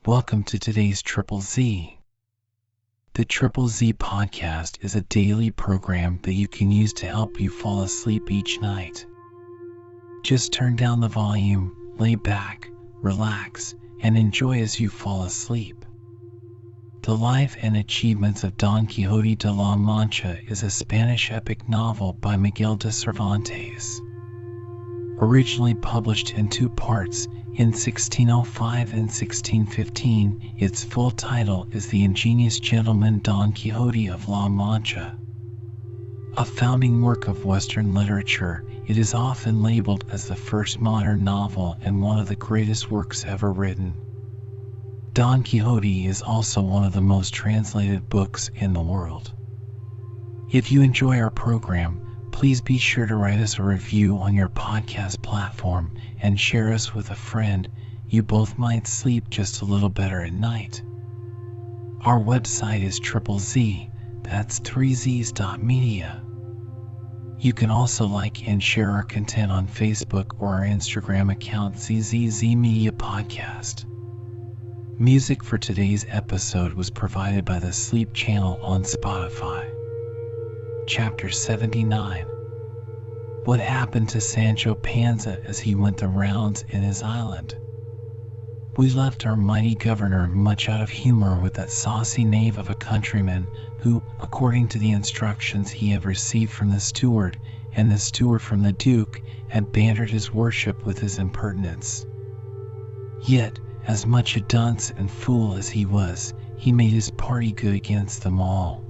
Welcome to today's Triple Z. The Triple Z podcast is a daily program that you can use to help you fall asleep each night. Just turn down the volume, lay back, relax, and enjoy as you fall asleep. The Life and Achievements of Don Quixote de la Mancha is a Spanish epic novel by Miguel de Cervantes. Originally published in two parts, in 1605 and 1615, its full title is The Ingenious Gentleman Don Quixote of La Mancha. A founding work of Western literature, it is often labeled as the first modern novel and one of the greatest works ever written. Don Quixote is also one of the most translated books in the world. If you enjoy our program, please be sure to write us a review on your podcast platform and share us with a friend. You both might sleep just a little better at night. Our website is Triple Z, that's 3zs.media. You can also like and share our content on Facebook or our Instagram account ZZZ Media Podcast. Music for today's episode was provided by the Sleep Channel on Spotify. Chapter 79. What happened to Sancho Panza as he went the rounds in his island? We left our mighty governor much out of humor with that saucy knave of a countryman who, according to the instructions he had received from the steward, and the steward from the duke, had bantered his worship with his impertinence. Yet, as much a dunce and fool as he was, he made his party good against them all.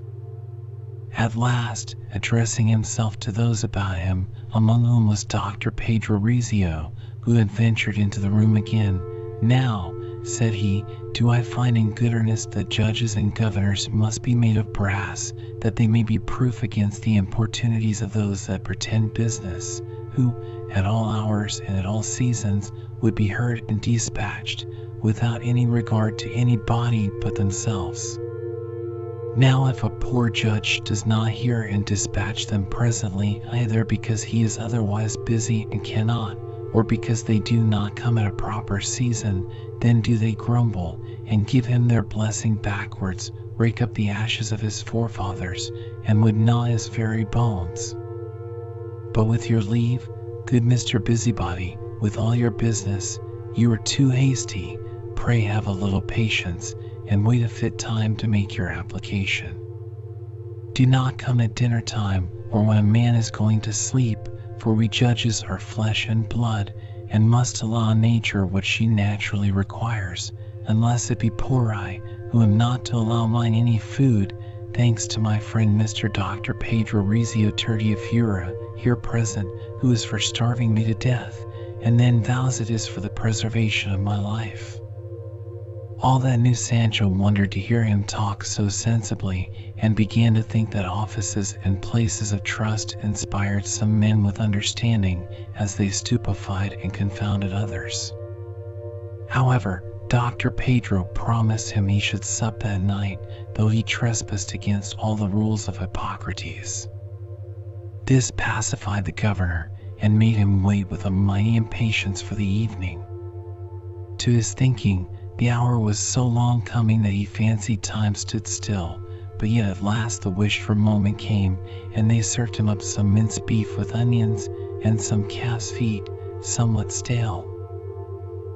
At last, addressing himself to those about him, among whom was Dr. Pedro Rizzio, who had ventured into the room again, "Now," said he, "do I find in good earnest that judges and governors must be made of brass, that they may be proof against the importunities of those that pretend business, who, at all hours and at all seasons, would be heard and dispatched, without any regard to any body but themselves. Now if a poor judge does not hear and dispatch them presently, either because he is otherwise busy and cannot, or because they do not come at a proper season, then do they grumble, and give him their blessing backwards, rake up the ashes of his forefathers, and would gnaw his very bones. But with your leave, good Mr. Busybody, with all your business, you are too hasty. Pray have a little patience, and wait a fit time to make your application. Do not come at dinner time, or when a man is going to sleep, for we judges are flesh and blood, and must allow nature what she naturally requires, unless it be poor I, who am not to allow mine any food, thanks to my friend Mr. Dr. Pedro Rizzio Tertiafura, here present, who is for starving me to death, and then vows it is for the preservation of my life." All that knew Sancho wondered to hear him talk so sensibly, and began to think that offices and places of trust inspired some men with understanding, as they stupefied and confounded others. However, Dr. Pedro promised him he should sup that night, though he trespassed against all the rules of Hippocrates. This pacified the governor, and made him wait with a mighty impatience for the evening. To his thinking, the hour was so long coming that he fancied time stood still, but yet at last the wished-for moment came, and they served him up some minced beef with onions, and some calf's feet, somewhat stale.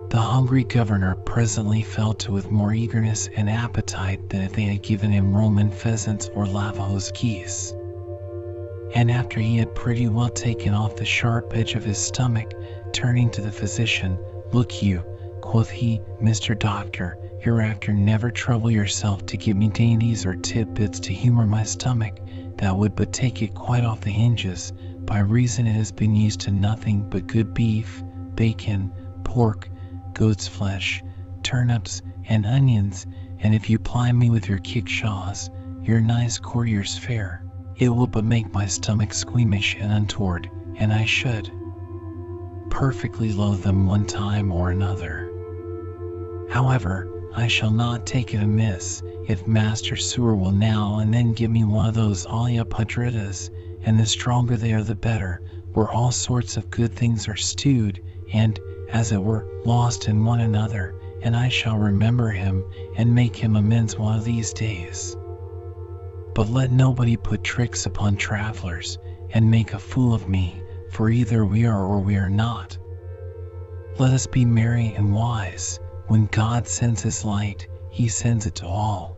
The hungry governor presently fell to with more eagerness and appetite than if they had given him Roman pheasants or Navajo's geese. And after he had pretty well taken off the sharp edge of his stomach, turning to the physician, "Look you," quoth he, "Mr. Doctor, hereafter never trouble yourself to give me dainties or tidbits to humor my stomach, that would but take it quite off the hinges, by reason it has been used to nothing but good beef, bacon, pork, goat's flesh, turnips, and onions, and if you ply me with your kickshaws, your nice courtier's fare, it will but make my stomach squeamish and untoward, and I should perfectly loathe them one time or another. However, I shall not take it amiss if Master Sewer will now and then give me one of those olla podridas, and the stronger they are the better, where all sorts of good things are stewed, and, as it were, lost in one another, and I shall remember him and make him amends one of these days. But let nobody put tricks upon travelers and make a fool of me, for either we are or we are not. Let us be merry and wise. When God sends his light, he sends it to all.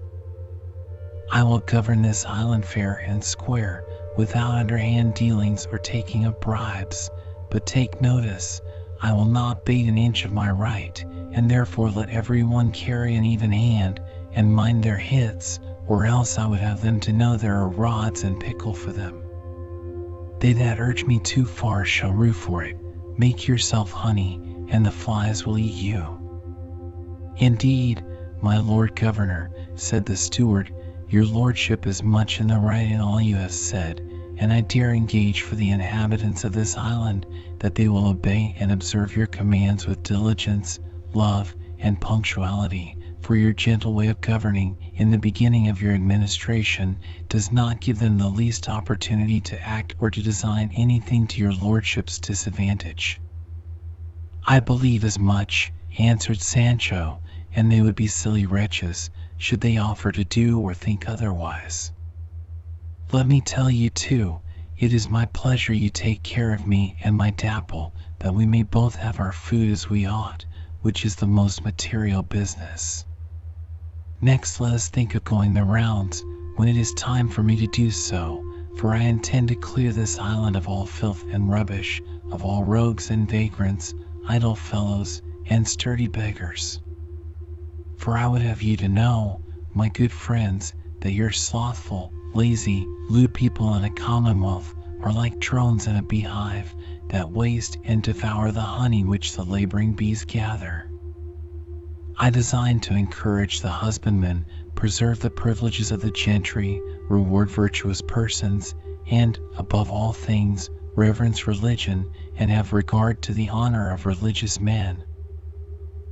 I will govern this island fair and square, without underhand dealings or taking of bribes. But take notice, I will not bate an inch of my right, and therefore let every one carry an even hand, and mind their hits, or else I would have them to know there are rods and pickle for them. They that urge me too far shall rue for it. Make yourself honey, and the flies will eat you. Indeed, my Lord Governor, said the steward, your lordship is much in the right in all you have said, and I dare engage for the inhabitants of this island that they will obey and observe your commands with diligence, love, and punctuality, for your gentle way of governing in the beginning of your administration does not give them the least opportunity to act or to design anything to your lordship's disadvantage. I believe as much, answered Sancho, and they would be silly wretches should they offer to do or think otherwise. Let me tell you too, it is my pleasure you take care of me and my Dapple, that we may both have our food as we ought, which is the most material business. Next let us think of going the rounds, when it is time for me to do so, for I intend to clear this island of all filth and rubbish, of all rogues and vagrants, idle fellows, and sturdy beggars. For I would have you to know, my good friends, that your slothful, lazy, lewd people in a commonwealth are like drones in a beehive, that waste and devour the honey which the laboring bees gather. I design to encourage the husbandman, preserve the privileges of the gentry, reward virtuous persons, and, above all things, reverence religion, and have regard to the honor of religious men.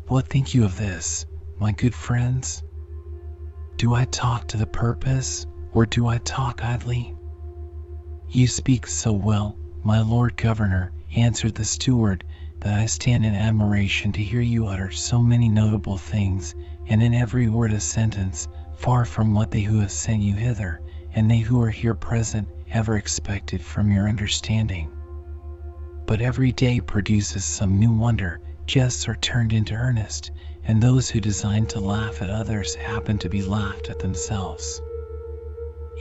What think you of this, my good friends? Do I talk to the purpose, or do I talk idly? You speak so well, my Lord Governor, answered the steward, that I stand in admiration to hear you utter so many notable things, and in every word a sentence, far from what they who have sent you hither, and they who are here present, ever expected from your understanding. But every day produces some new wonder, jests are turned into earnest, and those who design to laugh at others happen to be laughed at themselves.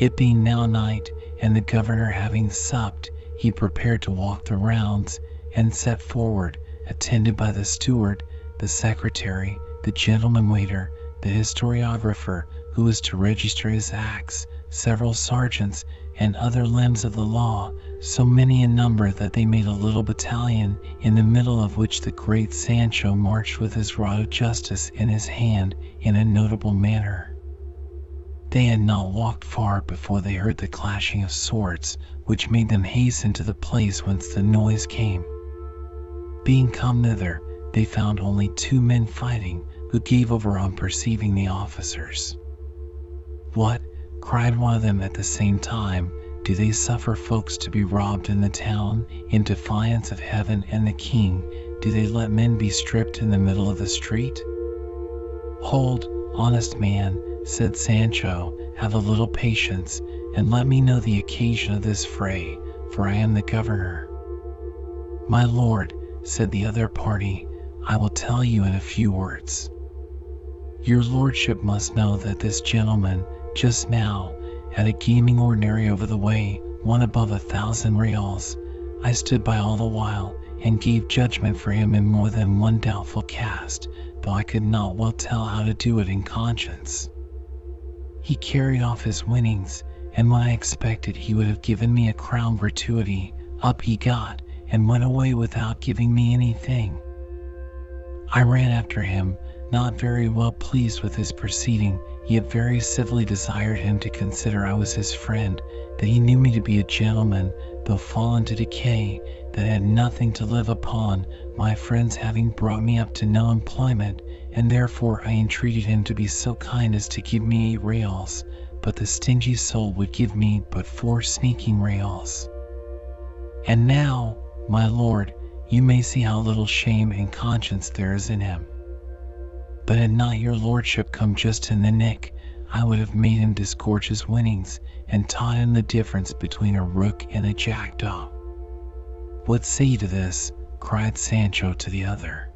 It being now night, and the governor having supped, he prepared to walk the rounds, and set forward, attended by the steward, the secretary, the gentleman waiter, the historiographer, who was to register his acts, several sergeants, and other limbs of the law, so many in number that they made a little battalion, in the middle of which the great Sancho marched with his rod of justice in his hand in a notable manner. They had not walked far before they heard the clashing of swords, which made them hasten to the place whence the noise came. Being come thither, they found only 2 men fighting, who gave over on perceiving the officers. What, cried one of them at the same time, do they suffer folks to be robbed in the town, in defiance of heaven and the king? Do they let men be stripped in the middle of the street? Hold, honest man, said Sancho, have a little patience, and let me know the occasion of this fray, for I am the governor. My lord, said the other party, I will tell you in a few words. Your lordship must know that this gentleman, just now, had a gaming ordinary over the way, one above 1,000 reals. I stood by all the while, and gave judgment for him in more than one doubtful cast, though I could not well tell how to do it in conscience. He carried off his winnings, and when I expected he would have given me a crown gratuity, up he got, and went away without giving me anything. I ran after him, not very well pleased with his proceeding, yet very civilly desired him to consider I was his friend, that he knew me to be a gentleman, though fallen to decay, that had nothing to live upon, my friends having brought me up to no employment, and therefore I entreated him to be so kind as to give me 8 reals, but the stingy soul would give me but 4 sneaking reals. And now, my lord, you may see how little shame and conscience there is in him. But had not your lordship come just in the nick, I would have made him disgorge his winnings, and taught him the difference between a rook and a jackdaw." "What say you to this?" cried Sancho to the other.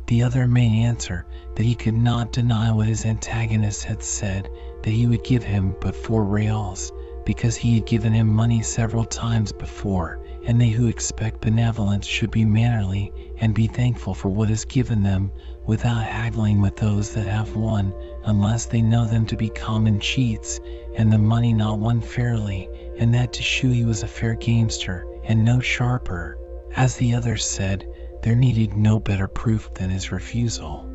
The other made answer that he could not deny what his antagonist had said, that he would give him but 4 reals, because he had given him money several times before, and they who expect benevolence should be mannerly, and be thankful for what is given them, without haggling with those that have won, unless they know them to be common cheats, and the money not won fairly, and that to shew he was a fair gamester, and no sharper. As the other said, there needed no better proof than his refusal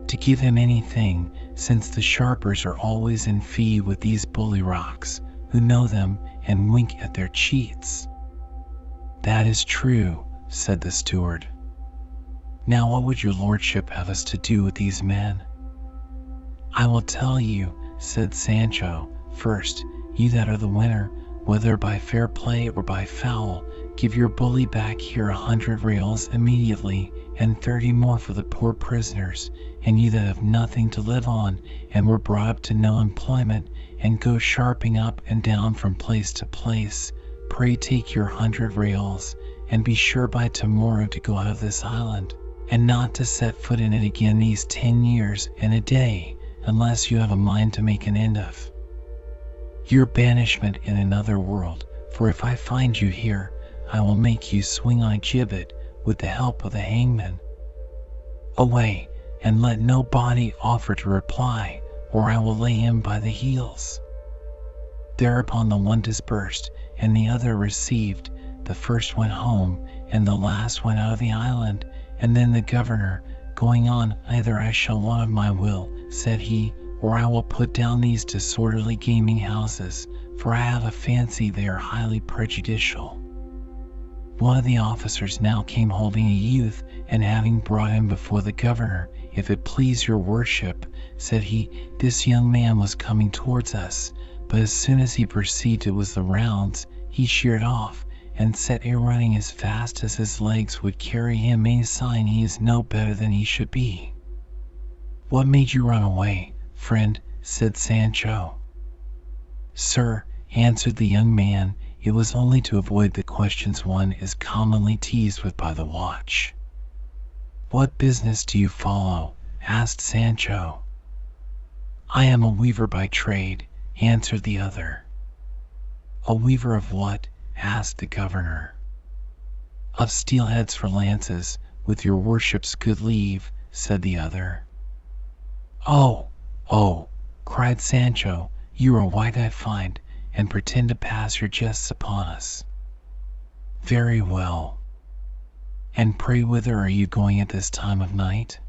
to give him anything, since the sharpers are always in fee with these bullyrocks, who know them and wink at their cheats. "That is true," said the steward. "Now what would your lordship have us to do with these men?" "I will tell you," said Sancho. "First, you that are the winner, whether by fair play or by foul, give your bully back here 100 reals immediately, and 30 more for the poor prisoners. And you that have nothing to live on, and were brought up to no employment, and go sharping up and down from place to place, pray take your 100 reals, and be sure by tomorrow to go out of this island, and not to set foot in it again these 10 years and a day, unless you have a mind to make an end of your banishment in another world. For if I find you here, I will make you swing on a gibbet with the help of the hangman. Away, and let no body offer to reply, or I will lay him by the heels." Thereupon the one dispersed, and the other received. The first went home, and the last went out of the island. And then the governor, going on, "Either I shall want of my will," said he, "or I will put down these disorderly gaming houses, for I have a fancy they are highly prejudicial." One of the officers now came holding a youth, and having brought him before the governor, "If it please your worship," said he, "this young man was coming towards us, but as soon as he perceived it was the rounds, he sheered off, and set a running as fast as his legs would carry him, a sign he is no better than he should be." "What made you run away, friend?" said Sancho. "Sir," answered the young man, "it was only to avoid the questions one is commonly teased with by the watch." "What business do you follow?" asked Sancho. "I am a weaver by trade," answered the other. "A weaver of what?" asked the governor. "Of steel heads for lances, with your worship's good leave," said the other. "Oh, oh," cried Sancho, "you are white I find, and pretend to pass your jests upon us. Very well. And pray whither are you going at this time of night?"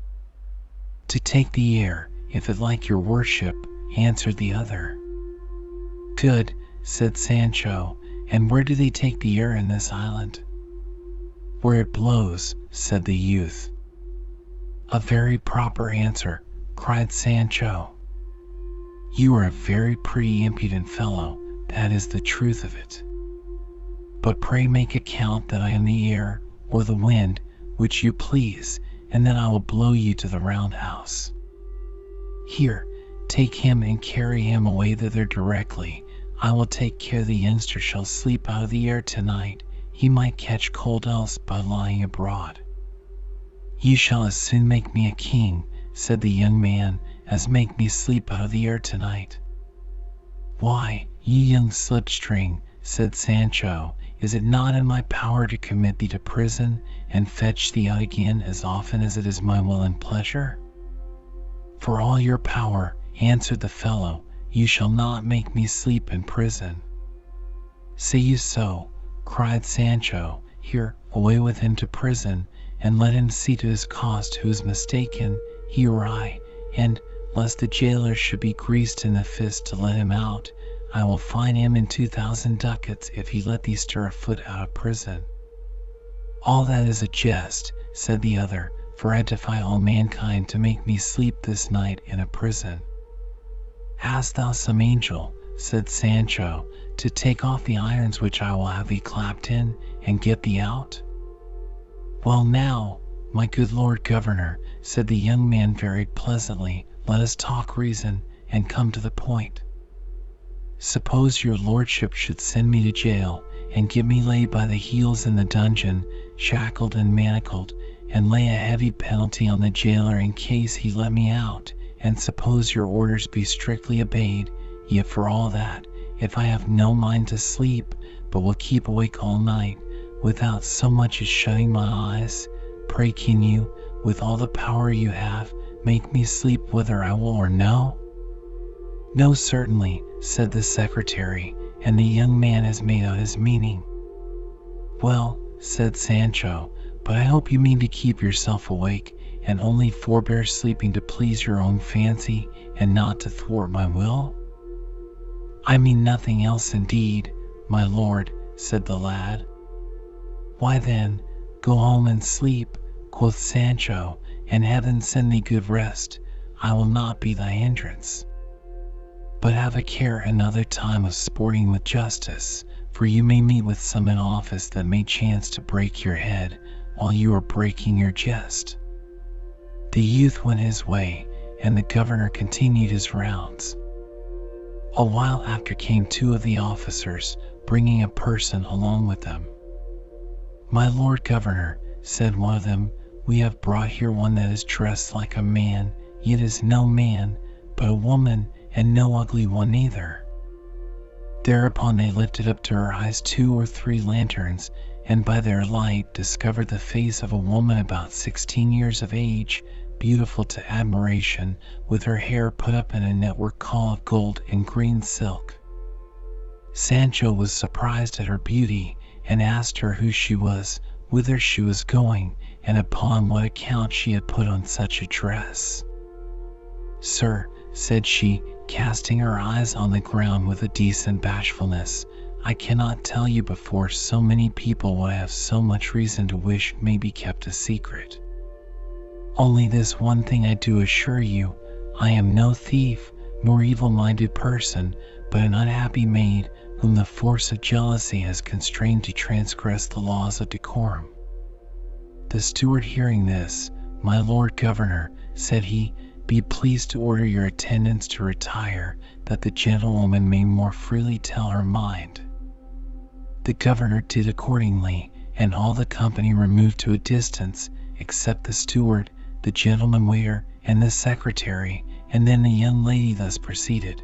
"To take the air, if it like your worship," answered the other. "Good," said Sancho, "and where do they take the air in this island?" "Where it blows," said the youth. "A very proper answer," cried Sancho. "You are a very pretty impudent fellow, that is the truth of it. But pray make account that I am the air, or the wind, which you please, and then I will blow you to the roundhouse. Here, take him and carry him away thither directly. I will take care the youngster shall sleep out of the air tonight. He might catch cold else by lying abroad." "You shall as soon make me a king," said the young man, "as make me sleep out of the air tonight." "Why, you young slipstring," said Sancho, "is it not in my power to commit thee to prison, and fetch thee out again as often as it is my will and pleasure?" "For all your power," answered the fellow, "you shall not make me sleep in prison." "Say you so?" cried Sancho. "Here, away with him to prison, and let him see to his cost who is mistaken, he or I, and, lest the jailer should be greased in the fist to let him out, I will fine him in 2,000 ducats if he let thee stir a foot out of prison." "All that is a jest," said the other, "for I defy all mankind to make me sleep this night in a prison." "Hast thou some angel," said Sancho, "to take off the irons which I will have thee clapped in, and get thee out?" "Well now, my good lord governor," said the young man very pleasantly. Let us talk reason, and come to the point. Suppose your lordship should send me to jail, and get me laid by the heels in the dungeon, shackled and manacled, and lay a heavy penalty on the jailer in case he let me out, and suppose your orders be strictly obeyed, yet for all that, if I have no mind to sleep, but will keep awake all night, without so much as shutting my eyes, pray can you, with all the power you have, make me sleep whether I will or no? No, certainly, said the secretary, and the young man has made out his meaning. Well, said Sancho, but I hope you mean to keep yourself awake, and only forbear sleeping to please your own fancy, and not to thwart my will? I mean nothing else indeed, my lord, said the lad. Why then, go home and sleep, quoth Sancho, and heaven send thee good rest. I will not be thy hindrance. But have a care another time of sporting with justice, for you may meet with some in office that may chance to break your head while you are breaking your jest. The youth went his way, and the governor continued his rounds. A while after came two of the officers, bringing a person along with them. My lord governor, said one of them, we have brought here one that is dressed like a man, yet is no man, but a woman, and no ugly one either. Thereupon they lifted up to her eyes 2 or 3 lanterns, and by their light discovered the face of a woman about 16 years of age, beautiful to admiration, with her hair put up in a network caul of gold and green silk. Sancho was surprised at her beauty, and asked her who she was, whither she was going, and upon what account she had put on such a dress. Sir, said she, casting her eyes on the ground with a decent bashfulness, I cannot tell you before so many people what I have so much reason to wish may be kept a secret. Only this one thing I do assure you, I am no thief, nor evil-minded person, but an unhappy maid, whom the force of jealousy has constrained to transgress the laws of decorum. The steward hearing this, my lord governor, said he, be pleased to order your attendants to retire, that the gentlewoman may more freely tell her mind. The governor did accordingly, and all the company removed to a distance, except the steward, the gentleman waiter, and the secretary, and then the young lady thus proceeded.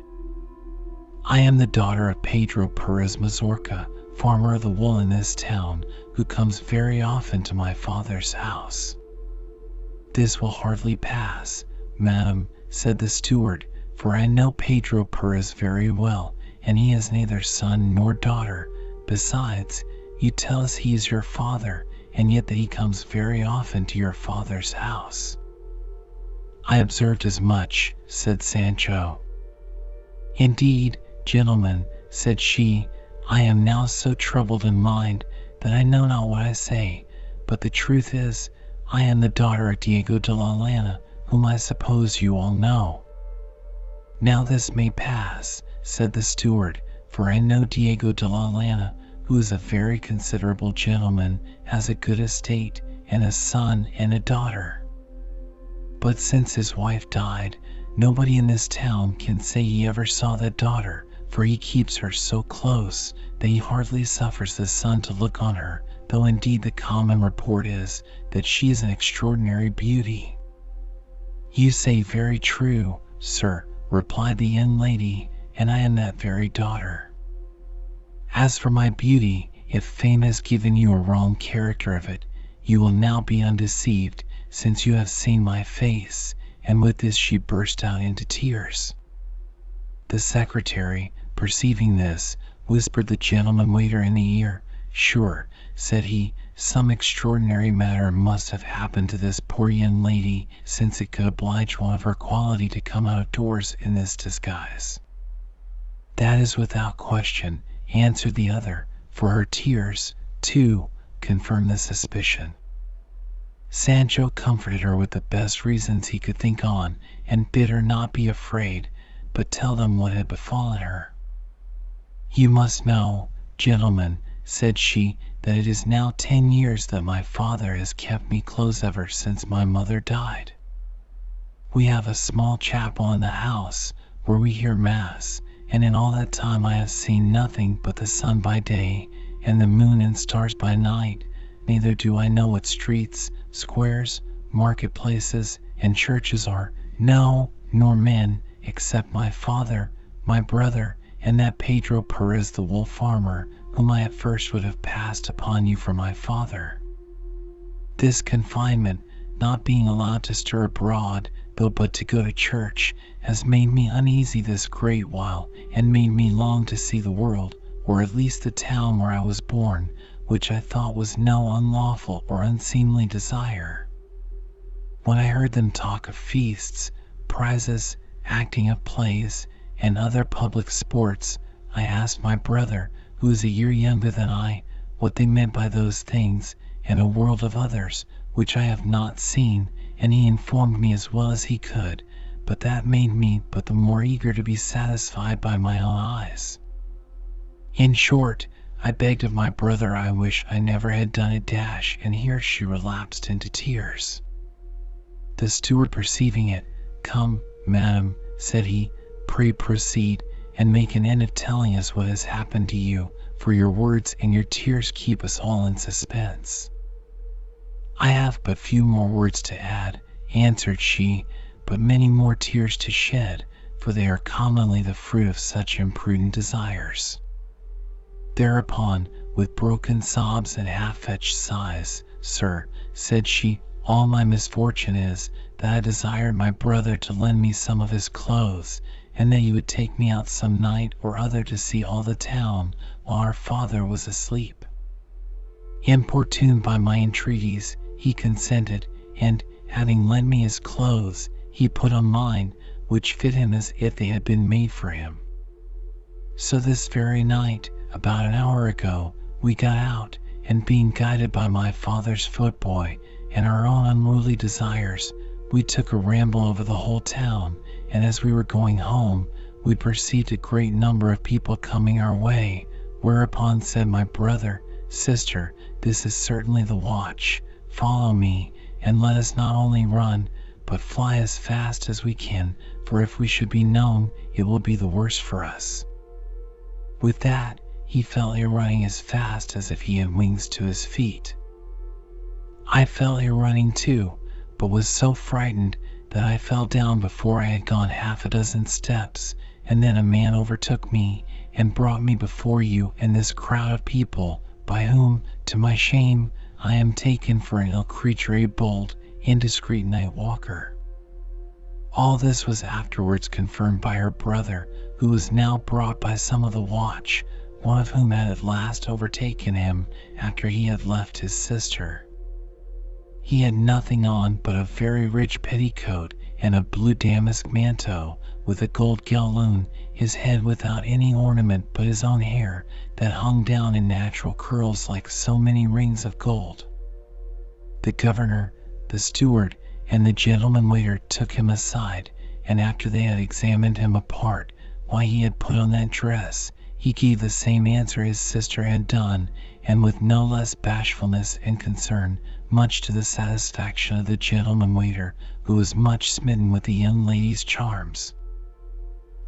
I am the daughter of Pedro Perez Mazorca, farmer of the wool in this town, who comes very often to my father's house. This will hardly pass, madam, said the steward, for I know Pedro Perez very well, and he has neither son nor daughter. Besides, you tell us he is your father, and yet that he comes very often to your father's house. I observed as much, said Sancho. Indeed, gentlemen, said she, I am now so troubled in mind that I know not what I say, but the truth is, I am the daughter of Diego de la Llana, whom I suppose you all know. Now this may pass, said the steward, for I know Diego de la Llana, who is a very considerable gentleman, has a good estate, and a son and a daughter. But since his wife died, nobody in this town can say he ever saw that daughter, for he keeps her so close that he hardly suffers the son to look on her, though indeed the common report is that she is an extraordinary beauty. You say very true, sir, replied the young lady, and I am that very daughter. As for my beauty, if fame has given you a wrong character of it, you will now be undeceived, since you have seen my face, and with this she burst out into tears. The secretary, perceiving this, whispered the gentleman waiter in the ear. Sure, said he, some extraordinary matter must have happened to this poor young lady, since it could oblige one of her quality to come out of doors in this disguise. That is without question, answered the other, for her tears, too, confirmed the suspicion. Sancho comforted her with the best reasons he could think on, and bid her not be afraid, but tell them what had befallen her. You must know, gentlemen, said she, that it is now 10 years that my father has kept me close ever since my mother died. We have a small chapel in the house where we hear mass, and in all that time I have seen nothing but the sun by day and the moon and stars by night. Neither do I know what streets, squares, marketplaces, and churches are, no, nor men, except my father, my brother, and that Pedro Perez the wool farmer, whom I at first would have passed upon you for my father. This confinement, not being allowed to stir abroad, though but to go to church, has made me uneasy this great while, and made me long to see the world, or at least the town where I was born, which I thought was no unlawful or unseemly desire. When I heard them talk of feasts, prizes, acting of plays, and other public sports, I asked my brother, who is a year younger than I, what they meant by those things, and a world of others, which I have not seen, and he informed me as well as he could, but that made me but the more eager to be satisfied by my own eyes. In short, I begged of my brother I wish I never had done a dash, and here she relapsed into tears. The steward perceiving it, "Come, madam," said he, "pray proceed, and make an end of telling us what has happened to you, for your words and your tears keep us all in suspense." "I have but few more words to add," answered she, "but many more tears to shed, for they are commonly the fruit of such imprudent desires." Thereupon, with broken sobs and half-fetched sighs, "Sir," said she, "all my misfortune is, that I desired my brother to lend me some of his clothes, and that you would take me out some night or other to see all the town, while our father was asleep." Importuned by my entreaties, he consented, and, having lent me his clothes, he put on mine, which fit him as if they had been made for him. So this very night, about an hour ago, we got out, and being guided by my father's footboy and our own unruly desires, we took a ramble over the whole town, and as we were going home, we perceived a great number of people coming our way, whereupon said my brother, "Sister, this is certainly the watch. Follow me, and let us not only run, but fly as fast as we can, for if we should be known, it will be the worse for us." With that, he fell a running as fast as if he had wings to his feet. I fell a running too, but was so frightened that I fell down before I had gone half a dozen steps, and then a man overtook me and brought me before you and this crowd of people, by whom, to my shame, I am taken for an ill creature, a bold, indiscreet night walker. All this was afterwards confirmed by her brother, who was now brought by some of the watch, one of whom had at last overtaken him after he had left his sister. He had nothing on but a very rich petticoat and a blue damask mantle with a gold galloon, his head without any ornament but his own hair that hung down in natural curls like so many rings of gold. The governor, the steward, and the gentleman waiter took him aside, and after they had examined him apart, why he had put on that dress, he gave the same answer his sister had done, and with no less bashfulness and concern, much to the satisfaction of the gentleman waiter, who was much smitten with the young lady's charms.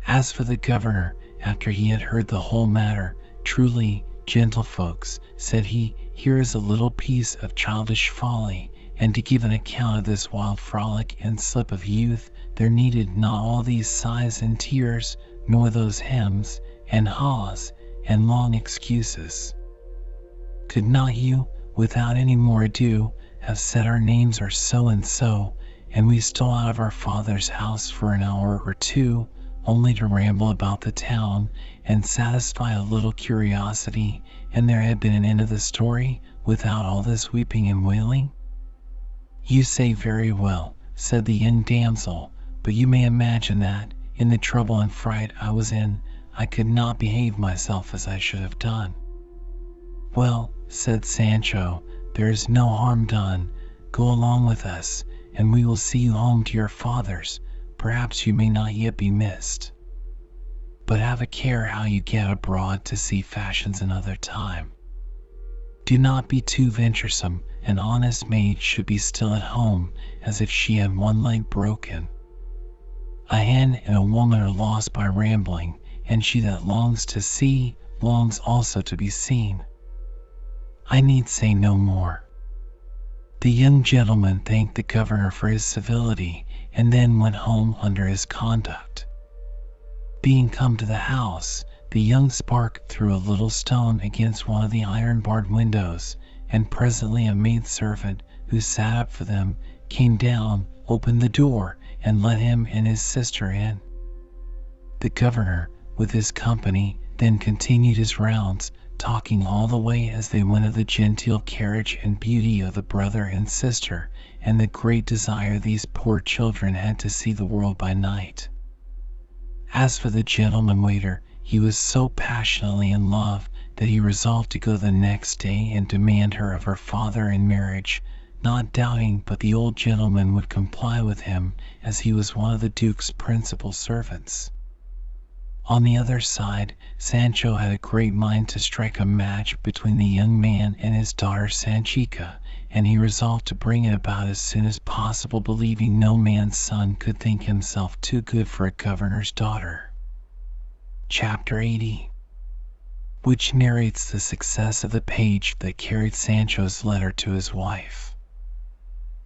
As for the governor, after he had heard the whole matter, "Truly, gentlefolks," said he, "here is a little piece of childish folly, and to give an account of this wild frolic and slip of youth, there needed not all these sighs and tears, nor those hems, and haws, and long excuses. Could not you, without any more ado, have said our names are so and so, and we stole out of our father's house for an hour or two, only to ramble about the town, and satisfy a little curiosity, and there had been an end of the story, without all this weeping and wailing?" "You say very well," said the young damsel, "but you may imagine that, in the trouble and fright I was in, I could not behave myself as I should have done." "Well," said Sancho, "there is no harm done. Go along with us, and we will see you home to your fathers. Perhaps you may not yet be missed. But have a care how you get abroad to see fashions another time. Do not be too venturesome. An honest maid should be still at home, as if she had one leg broken." A hen and a woman are lost by rambling, and she that longs to see, longs also to be seen. I need say no more. The young gentleman thanked the governor for his civility, and then went home under his conduct. Being come to the house, the young spark threw a little stone against one of the iron-barred windows, and presently a maidservant, who sat up for them, came down, opened the door, and let him and his sister in. The governor, with his company, then continued his rounds, talking all the way as they went of the genteel carriage and beauty of the brother and sister, and the great desire these poor children had to see the world by night. As for the gentleman waiter, he was so passionately in love that he resolved to go the next day and demand her of her father in marriage, not doubting but the old gentleman would comply with him, as he was one of the Duke's principal servants. On the other side, Sancho had a great mind to strike a match between the young man and his daughter Sanchica, and he resolved to bring it about as soon as possible, believing no man's son could think himself too good for a governor's daughter. Chapter 80, which narrates the success of the page that carried Sancho's letter to his wife.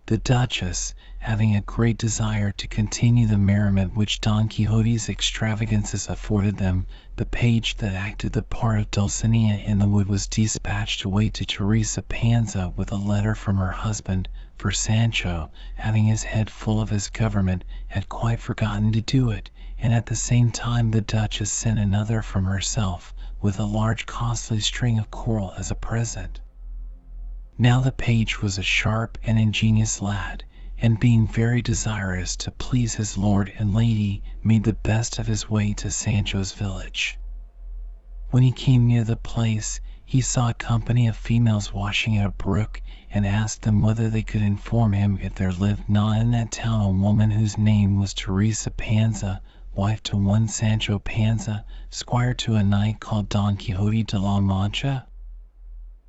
The Duchess, having a great desire to continue the merriment which Don Quixote's extravagances afforded them, the page that acted the part of Dulcinea in the wood was dispatched away to Teresa Panza with a letter from her husband, for Sancho, having his head full of his government, had quite forgotten to do it, and at the same time the Duchess sent another from herself, with a large costly string of coral as a present. Now the page was a sharp and ingenious lad, and being very desirous to please his lord and lady, made the best of his way to Sancho's village. When he came near the place, he saw a company of females washing at a brook, and asked them whether they could inform him if there lived not in that town a woman whose name was Teresa Panza, wife to one Sancho Panza, squire to a knight called Don Quixote de la Mancha.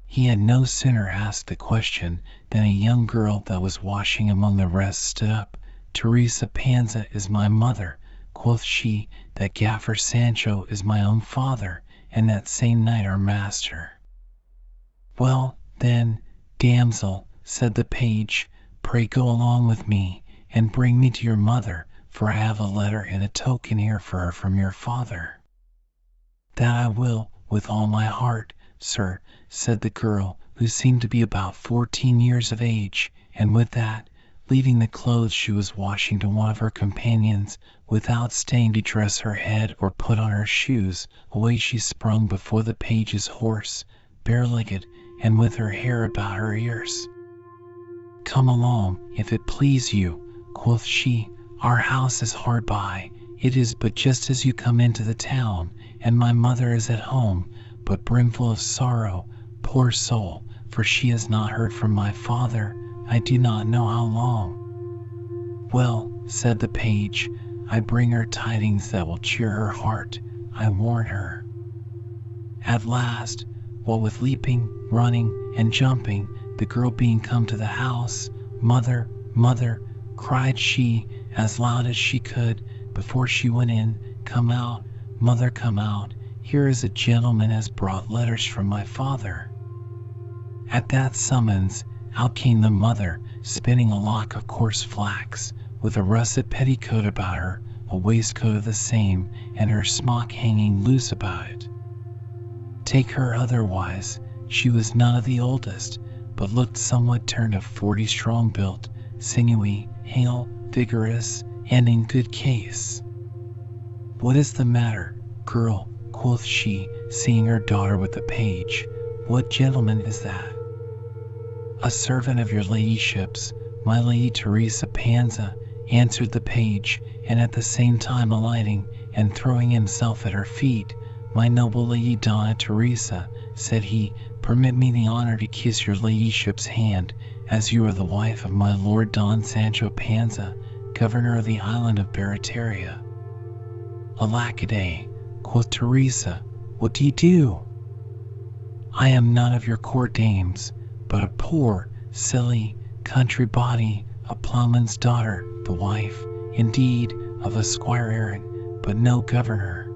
He had no sooner asked the question than a young girl that was washing among the rest stood up. Teresa Panza is my mother, quoth she, that Gaffer Sancho is my own father, and that same knight our master. Well, then, damsel, said the page, pray go along with me, and bring me to your mother, for I have a letter and a token here for her from your father. That I will, with all my heart, sir, said the girl, who seemed to be about 14 years of age, and with that, leaving the clothes she was washing to one of her companions, without staying to dress her head or put on her shoes, away she sprung before the page's horse, bare-legged, and with her hair about her ears. Come along, if it please you, quoth she, our house is hard by, it is but just as you come into the town, and my mother is at home, but brimful of sorrow, poor soul, for she has not heard from my father, I do not know how long. Well, said the page, I bring her tidings that will cheer her heart, I warn her. At last, what with leaping, running, and jumping, the girl being come to the house, Mother, mother, cried she, as loud as she could, before she went in, come out, mother, come out, here is a gentleman has brought letters from my father. At that summons, out came the mother, spinning a lock of coarse flax, with a russet petticoat about her, a waistcoat of the same, and her smock hanging loose about it. Take her otherwise, she was none of the oldest, but looked somewhat turned of 40 strong built, sinewy, hale, vigorous, and in good case. What is the matter, girl, quoth she, seeing her daughter with the page, what gentleman is that? A servant of your ladyship's, my lady Teresa Panza, answered the page, and at the same time alighting, and throwing himself at her feet, my noble lady Donna Teresa, said he, permit me the honor to kiss your ladyship's hand, as you are the wife of my lord Don Sancho Panza, governor of the island of Barataria. Alackaday, quoth Teresa, what do you do? I am none of your court dames, but a poor, silly, country body, a ploughman's daughter, the wife, indeed, of a squire errant, but no governor.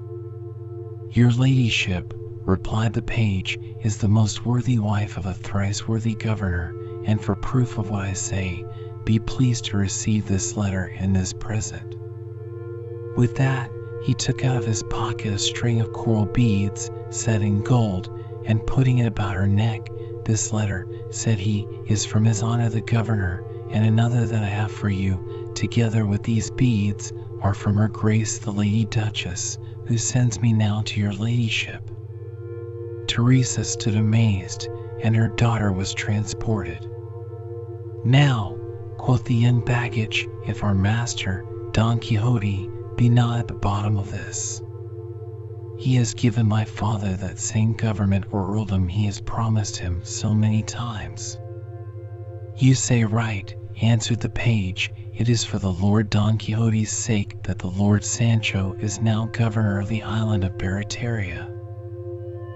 Your ladyship, replied the page, is the most worthy wife of a thrice worthy governor, and for proof of what I say, be pleased to receive this letter and this present. With that, he took out of his pocket a string of coral beads set in gold, and putting it about her neck, this letter, said he, is from his honor the governor, and another that I have for you, together with these beads, are from her grace the Lady Duchess, who sends me now to your ladyship. Teresa stood amazed, and her daughter was transported. Now, quoth the young baggage, if our master, Don Quixote, be not at the bottom of this, he has given my father that same government or earldom he has promised him so many times. You say right, answered the page, it is for the Lord Don Quixote's sake that the Lord Sancho is now governor of the island of Barataria.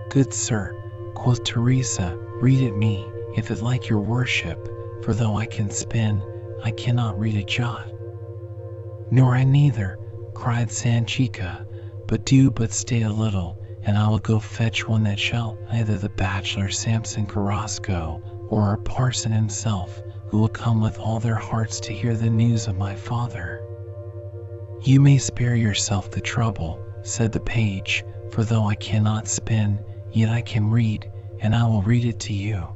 Good sir, quoth Teresa, read it me, if it like your worship, for though I can spin, I cannot read a jot. Nor I neither, cried Sanchica, but do but stay a little, and I will go fetch one that shall, either the bachelor Samson Carrasco, or our parson himself, who will come with all their hearts to hear the news of my father. You may spare yourself the trouble, said the page, for though I cannot spin, yet I can read, and I will read it to you.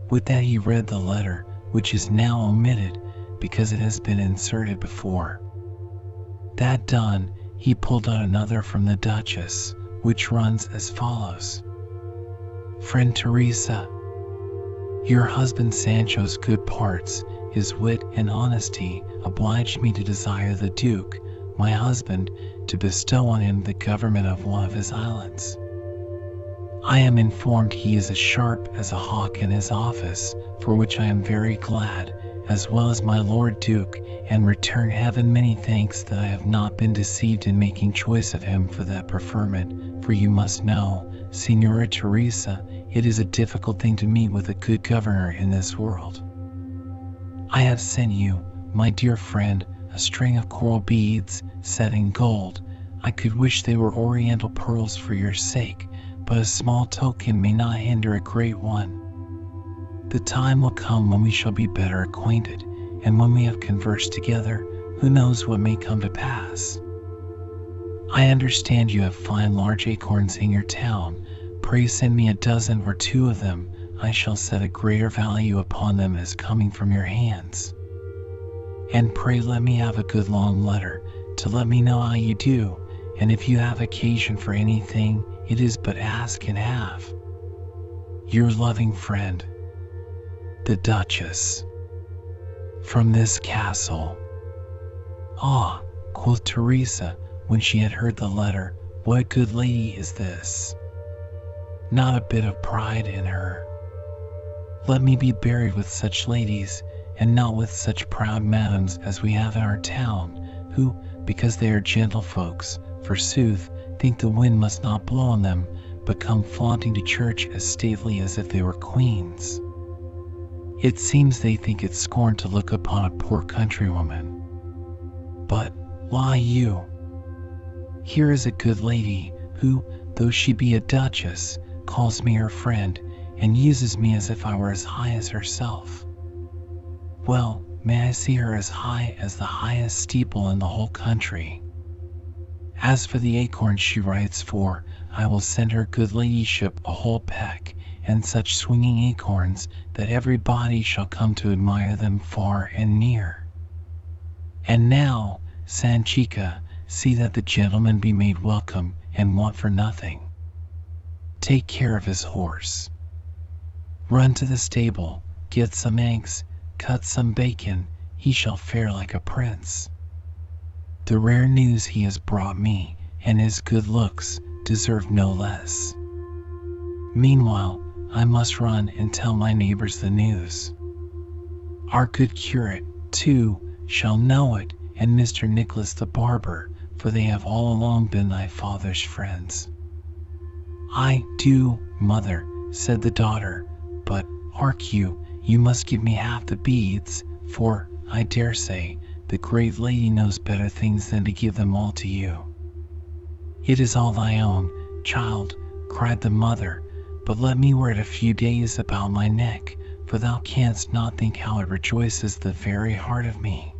With that he read the letter, which is now omitted, because it has been inserted before. That done, he pulled out another from the Duchess, which runs as follows. Friend Teresa, your husband Sancho's good parts, his wit and honesty, obliged me to desire the Duke, my husband, to bestow on him the government of one of his islands. I am informed he is as sharp as a hawk in his office, for which I am very glad, as well as my Lord Duke, and return heaven many thanks that I have not been deceived in making choice of him for that preferment, for you must know, Señora Teresa, it is a difficult thing to meet with a good governor in this world. I have sent you, my dear friend, a string of coral beads set in gold. I could wish they were oriental pearls for your sake, but a small token may not hinder a great one. The time will come when we shall be better acquainted, and when we have conversed together, who knows what may come to pass. I understand you have fine large acorns in your town. Pray send me a dozen or two of them. I shall set a greater value upon them as coming from your hands. And pray let me have a good long letter, to let me know how you do, and if you have occasion for anything, it is but ask and have. Your loving friend, the Duchess. From this castle. Ah, quoth Teresa, when she had heard the letter, what a good lady is this! Not a bit of pride in her. Let me be buried with such ladies, and not with such proud madams as we have in our town, who, because they are gentlefolks, forsooth, think the wind must not blow on them, but come flaunting to church as stately as if they were queens. It seems they think it scorn to look upon a poor countrywoman. But, why you? Here is a good lady, who, though she be a duchess, calls me her friend, and uses me as if I were as high as herself. Well, may I see her as high as the highest steeple in the whole country. As for the acorns she writes for, I will send her good ladyship a whole peck, and such swinging acorns, that every body shall come to admire them far and near. And now, Sanchica, see that the gentleman be made welcome, and want for nothing. Take care of his horse. Run to the stable, get some eggs, cut some bacon, he shall fare like a prince. The rare news he has brought me, and his good looks, deserve no less. Meanwhile, I must run and tell my neighbors the news. Our good curate, too, shall know it, and Mr. Nicholas the barber, for they have all along been thy father's friends. I do, mother, said the daughter, but, hark you, you must give me half the beads, for, I dare say, the great lady knows better things than to give them all to you." "It is all thy own, child," cried the mother, "but let me wear it a few days about my neck, for thou canst not think how it rejoices the very heart of me."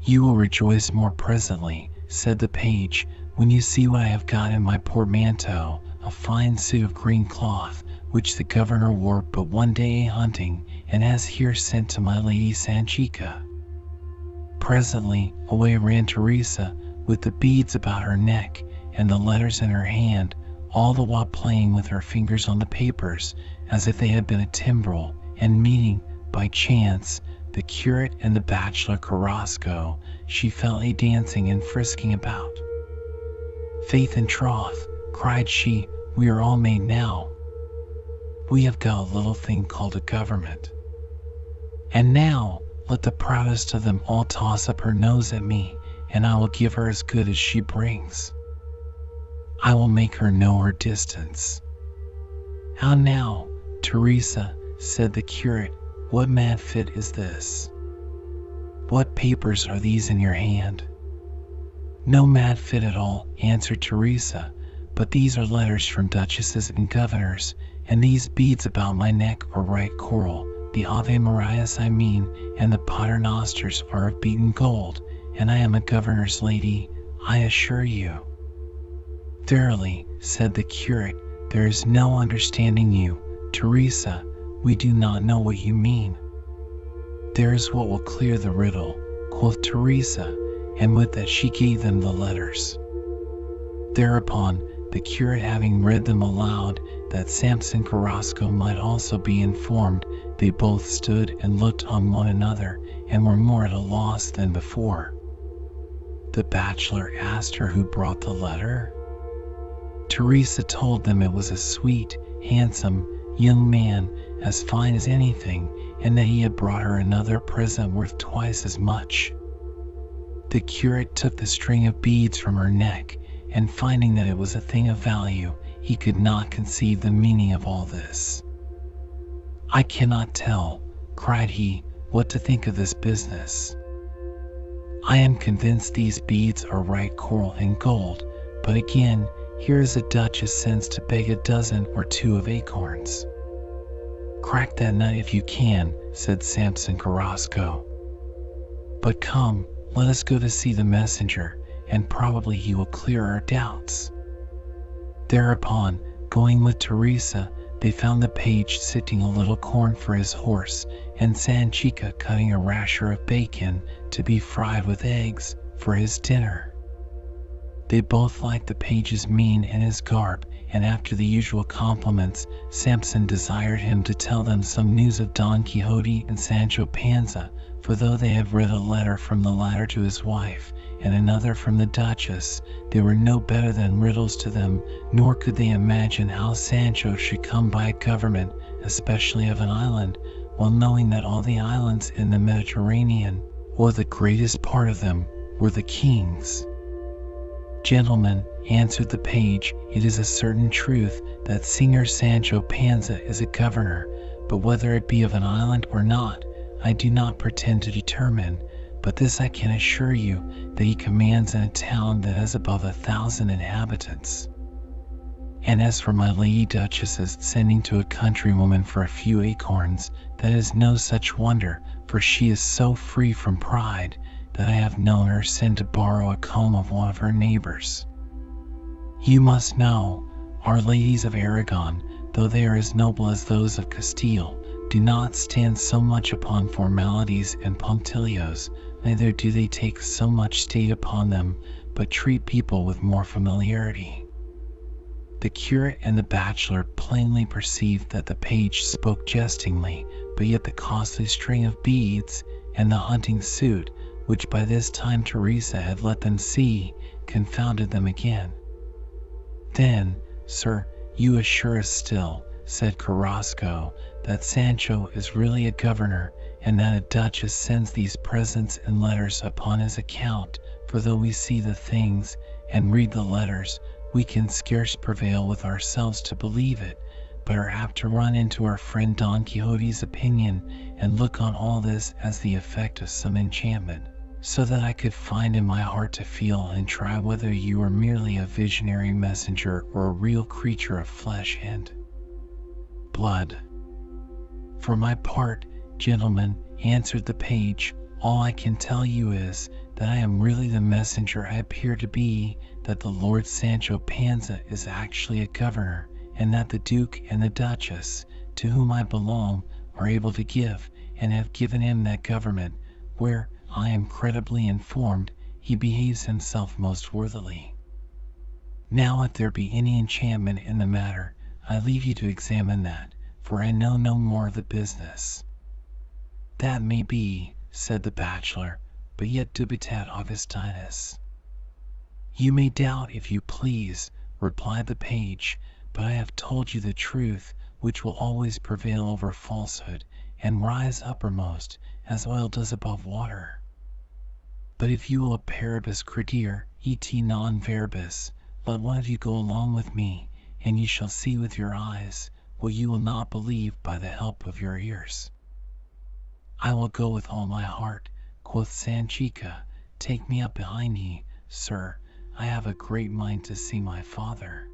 "You will rejoice more presently," said the page, "when you see what I have got in my portmanteau, a fine suit of green cloth, which the governor wore but one day hunting, and has here sent to my lady Sanchica." Presently away ran Teresa, with the beads about her neck and the letters in her hand, all the while playing with her fingers on the papers, as if they had been a timbrel, and meeting, by chance, the curate and the bachelor Carrasco, she fell a dancing and frisking about. "Faith and troth," cried she, "we are all made now. We have got a little thing called a government. And now let the proudest of them all toss up her nose at me, and I will give her as good as she brings. I will make her know her distance." "How now, Teresa," said the curate, "what mad fit is this? What papers are these in your hand?" "No mad fit at all," answered Teresa, "but these are letters from duchesses and governors, and these beads about my neck are right coral, the Ave Marias I mean, and the paternosters are of beaten gold, and I am a governor's lady, I assure you." "Verily," said the curate, "there is no understanding you, Teresa. We do not know what you mean." "There is what will clear the riddle," quoth Teresa, and with that she gave them the letters. Thereupon, the curate having read them aloud, that Samson Carrasco might also be informed, they both stood and looked on one another, and were more at a loss than before. The bachelor asked her who brought the letter. Teresa told them it was a sweet, handsome young man, as fine as anything, and that he had brought her another present worth twice as much. The curate took the string of beads from her neck, and finding that it was a thing of value, he could not conceive the meaning of all this. "I cannot tell," cried he, "what to think of this business. I am convinced these beads are right coral and gold, but again, here is a duchess sends to beg a dozen or two of acorns." "Crack that nut if you can," said Samson Carrasco. "But come, let us go to see the messenger, and probably he will clear our doubts." Thereupon, going with Teresa, they found the page sifting a little corn for his horse, and Sanchica cutting a rasher of bacon to be fried with eggs for his dinner. They both liked the page's mien and his garb, and after the usual compliments, Samson desired him to tell them some news of Don Quixote and Sancho Panza, for though they had read a letter from the latter to his wife, and another from the duchess, they were no better than riddles to them, nor could they imagine how Sancho should come by a government, especially of an island, while knowing that all the islands in the Mediterranean, or the greatest part of them, were the king's. "Gentlemen," answered the page, "it is a certain truth that Signor Sancho Panza is a governor, but whether it be of an island or not, I do not pretend to determine, but this I can assure you, that he commands in a town that has above 1,000 inhabitants. And as for my lady duchess's sending to a countrywoman for a few acorns, that is no such wonder, for she is so free from pride, that I have known her send to borrow a comb of one of her neighbors. You must know, our ladies of Aragon, though they are as noble as those of Castile, do not stand so much upon formalities and punctilios, neither do they take so much state upon them, but treat people with more familiarity." The curate and the bachelor plainly perceived that the page spoke jestingly, but yet the costly string of beads, and the hunting suit, which by this time Teresa had let them see, confounded them again. "Then, sir, you assure us still," said Carrasco, "that Sancho is really a governor, and that a duchess sends these presents and letters upon his account, for though we see the things, and read the letters, we can scarce prevail with ourselves to believe it, but are apt to run into our friend Don Quixote's opinion, and look on all this as the effect of some enchantment." so that I could find in my heart to feel and try whether you are merely a visionary messenger or a real creature of flesh and blood. For my part, gentlemen, answered the page, all I can tell you is that I am really the messenger I appear to be, that the Lord Sancho Panza is actually a governor, and that the Duke and the Duchess, to whom I belong, are able to give, and have given him that government, where, I am credibly informed, he behaves himself most worthily. Now if there be any enchantment in the matter, I leave you to examine that, for I know no more of the business. That may be, said the bachelor, but yet dubitat Augustinus. You may doubt if you please, replied the page, but I have told you the truth, which will always prevail over falsehood, and rise uppermost, as oil does above water. But if you will a paribus credere, et non veribus, let one of you go along with me, and you shall see with your eyes what you will not believe by the help of your ears. I will go with all my heart, quoth Sanchica. Take me up behind ye, sir. I have a great mind to see my father.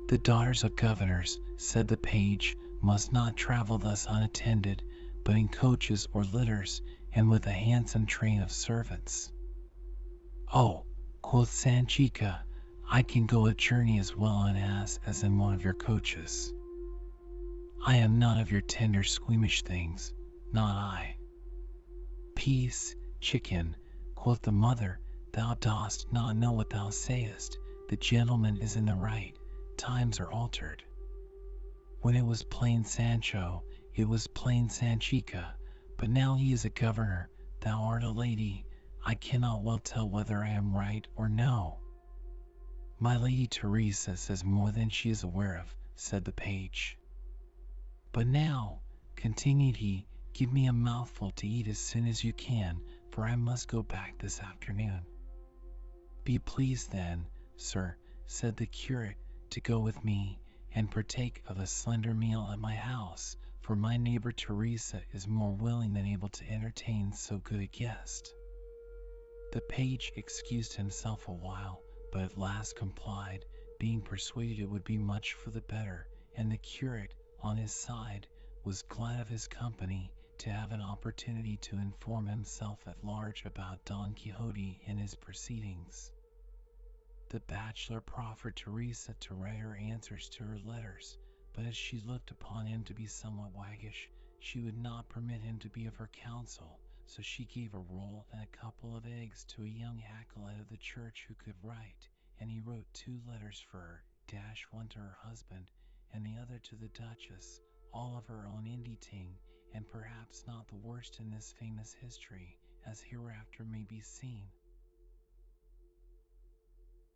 The daughters of governors, said the page, must not travel thus unattended, but in coaches or litters, and with a handsome train of servants. Oh, quoth Sanchica, I can go a journey as well on an ass as in one of your coaches. I am none of your tender squeamish things, not I. Peace, chicken, quoth the mother, thou dost not know what thou sayest. The gentleman is in the right, times are altered. When it was plain Sancho, it was plain Sanchica, but now he is a governor, thou art a lady, I cannot well tell whether I am right or no. My Lady Teresa says more than she is aware of, said the page. But now, continued he, give me a mouthful to eat as soon as you can, for I must go back this afternoon. Be pleased then, sir, said the curate, to go with me, and partake of a slender meal at my house, for my neighbor Teresa is more willing than able to entertain so good a guest. The page excused himself a while, but at last complied, being persuaded it would be much for the better, and the curate, on his side, was glad of his company, to have an opportunity to inform himself at large about Don Quixote and his proceedings. The bachelor proffered Teresa to write her answers to her letters, but as she looked upon him to be somewhat waggish, she would not permit him to be of her counsel, so she gave a roll and a couple of eggs to a young acolyte of the church who could write, and he wrote 2 letters for her, one to her husband, and the other to the Duchess, all of her own inditing, and perhaps not the worst in this famous history, as hereafter may be seen.